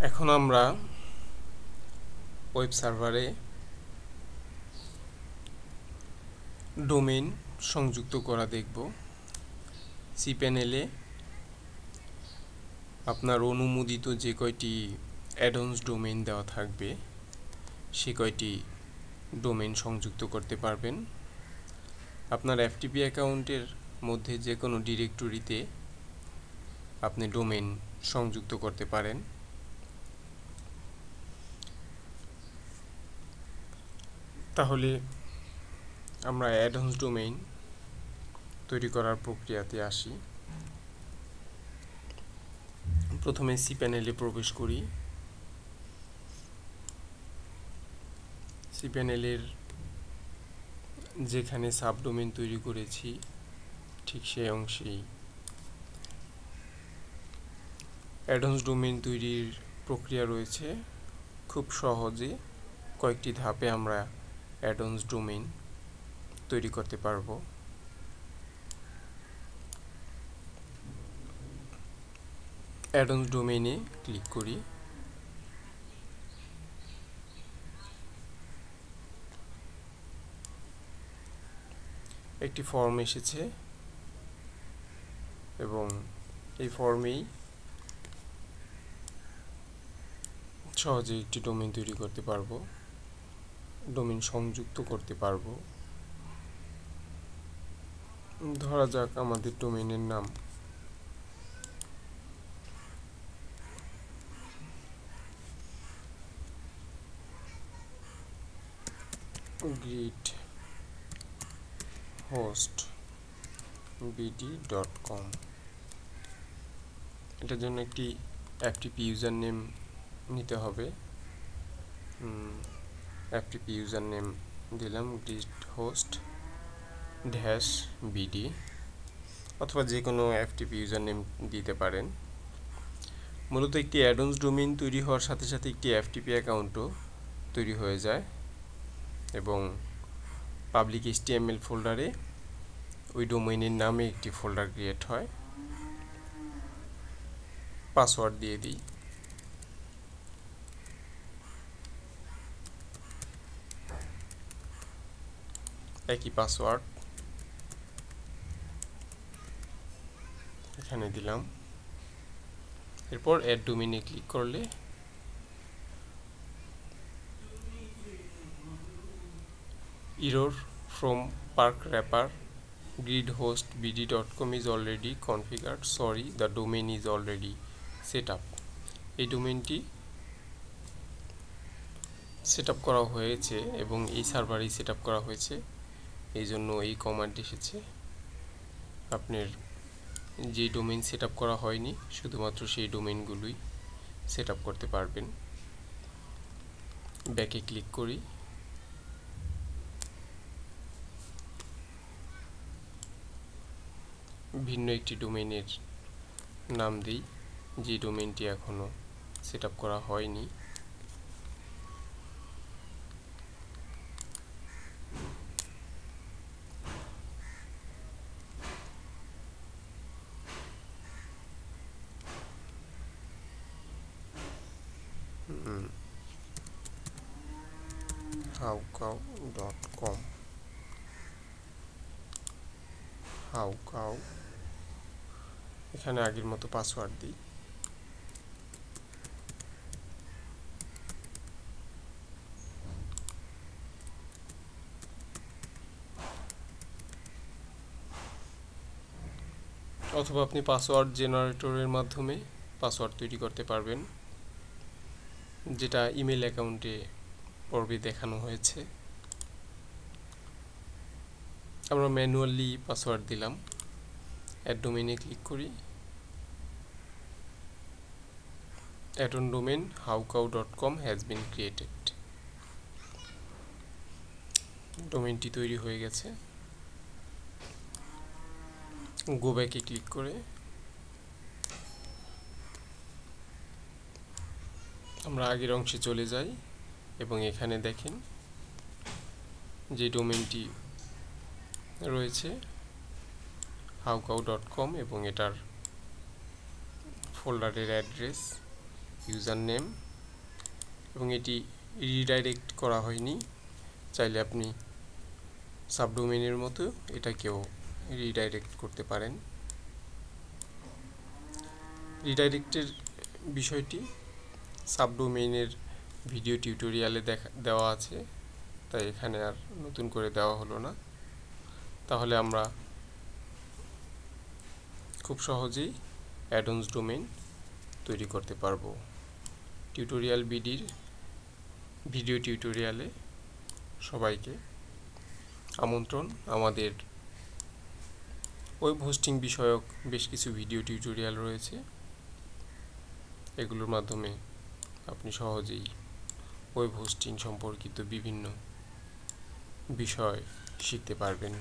এখন আমরা ওয়েব সার্ভারে ডোমেইন সংযুক্ত করা দেখব। cPanel-এ আপনার অনুমোদিত যে কয়টি অ্যাডন্স ডোমেইন দেওয়া থাকবে সে কয়টি ডোমেইন সংযুক্ত করতে পারবেন। আপনার FTP অ্যাকাউন্টের মধ্যে যে কোনো ডিরেক্টরিতে আপনি ডোমেইন সংযুক্ত করতে পারেন। তাহলে আমরা অ্যাডন্স ডোমেইন তৈরি করার প্রক্রিয়াতে আসি। প্রথমে cPanel-এ প্রবেশ করি। cPanel-এর যেখানে সাবডোমেইন তৈরি করেছি ঠিক সেই অংশেই অ্যাডন্স ডোমেইন তৈরির প্রক্রিয়া রয়েছে। খুব সহজে কয়েকটি ধাপে আমরা অ্যাডন্স ডোমেইন তৈরি করতে পারবো। অ্যাডন্স ডোমেইনে ক্লিক করি। একটি ফর্ম এসেছে এবং এই ফর্মেই সহজে একটি ডোমেইন তৈরি করতে পারবো, ডোমেইন সংযুক্ত করতে পারবো। ধরা যাক আমাদের ডোমেইনের নাম greethostbd.com। এটার জন্য একটি FTP ইউজার নেম নিতে হবে। FTP ইউজার নেম দিলাম greethostbd, অথবা যে কোনো FTP ইউজার নেম দিতে পারেন। মূলত একটি অ্যাডন্স ডোমেইন তৈরি হওয়ার সাথে সাথে একটি FTP অ্যাকাউন্টও তৈরি হয়ে যায় এবং পাবলিক HTML ফোল্ডারে ওই ডোমেইনের নামে একটি ফোল্ডার ক্রিয়েট হয়। পাসওয়ার্ড দিয়ে দিই। একই পাসওয়ার্ড এখানে দিলাম। এরপর অ্যাড ডোমেইনে ক্লিক করলে error from park wrapper greethostbd.com is already configured, sorry the domain is already set up। এই ডোমেইনটি সেট আপ করা হয়েছে এবং এই সার্ভারেই সেট আপ করা হয়েছে, এই জন্য এই কমান্ড এসেছে। আপনার যে ডোমেইন সেট আপ করা হয়নি শুধুমাত্র সেই ডোমেইনগুলোই সেট আপ করতে পারবেন। ব্যাকে ক্লিক করি। ভিন্ন একটি ডোমেইনের নাম দিই যে ডোমেইনটি এখনো সেট আপ করা হয়নি। howcow.com howcow, এখানে আগের মতো পাসওয়ার্ড দিই। অথবা আপনি পাসওয়ার্ড জেনারেটরের মাধ্যমে পাসওয়ার্ড তৈরি করতে পারবেন, যেটা ইমেল অ্যাকাউন্টে পূর্বে দেখানো হয়েছে। আমরা ম্যানুয়ালি পাসওয়ার্ড দিলাম। অ্যাড ডোমেইনে ক্লিক করি। add-on domain howcow.com has been created। ডোমেইনটি তৈরি হয়ে গেছে। গো ব্যাকে ক্লিক করে আমরা আগের অংশে চলে যাই এবং এখানে দেখেন যে ডোমেইনটি রয়েছে howcow.com এবং এটার ফোল্ডারের অ্যাড্রেস ইউজার নেম, এবং এটি রিডাইরেক্ট করা হয়নি। চাইলে আপনি সাবডোমেইনের মতো এটাকেও রিডাইরেক্ট করতে পারেন। রিডাইরেক্টের বিষয়টি সাবডোমেইনের ভিডিও টিউটোরিয়ালে দেওয়া আছে, তাই এখানে আর নতুন করে দেওয়া হলো না। তাহলে আমরা খুব সহজেই অ্যাডন্স ডোমেইন তৈরি করতে পারবো। টিউটোরিয়াল বিডির ভিডিও টিউটোরিয়ালে সবাইকে আমন্ত্রণ। আমাদের ওয়েব হোস্টিং বিষয়ক বেশ কিছু ভিডিও টিউটোরিয়াল রয়েছে, এগুলোর মাধ্যমে আপনি সহজেই ওয়েব হোস্টিং সম্পর্কিত বিভিন্ন বিষয় শিখতে পারবেন।